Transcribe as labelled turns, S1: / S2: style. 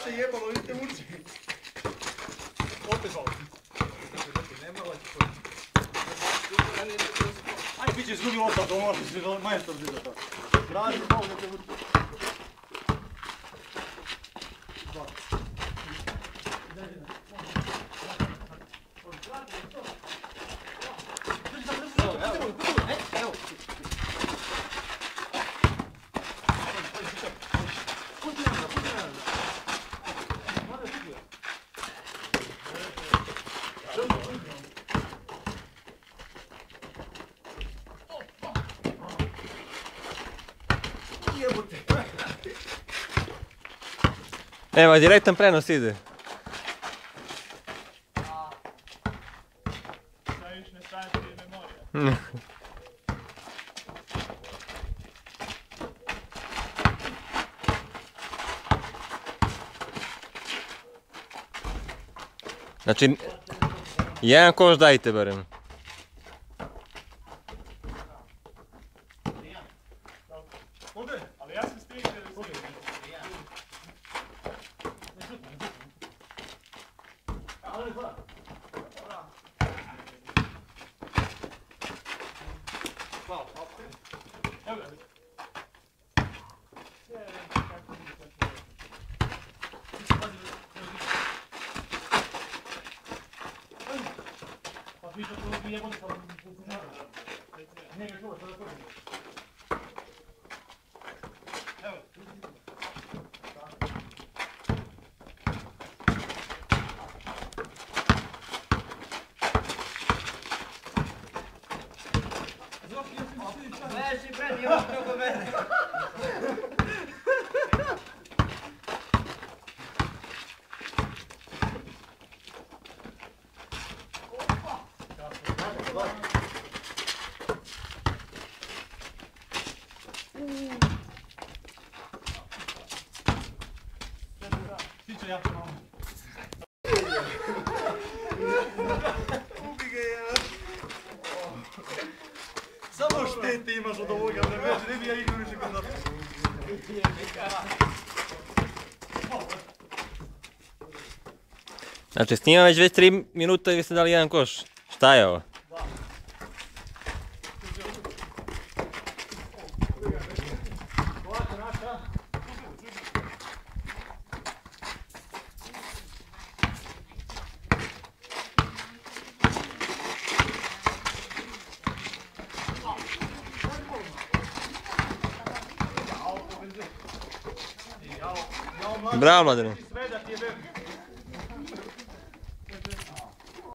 S1: se jebalo, vidite uči. Opet zvalo. Ajde, bit će izgubi lopta, to može se majstor zida to. Radi malo da te uči.
S2: Evo, direktan prenos ide.
S3: Da još ne staviti memorija.
S2: Znači, jedan koš dajte barem.
S3: Ali ja sam stigao da se...
S1: Veši pred, imamo preko mene.
S3: Siće jako malo.
S1: Ubi ga je. Samo štete imaš od ovoga, ne bi ja igrao više kod nas.
S2: Znači, snimam već 3 minuta i vi ste dali jedan koš. Šta je ovo? Bravo, Mladene.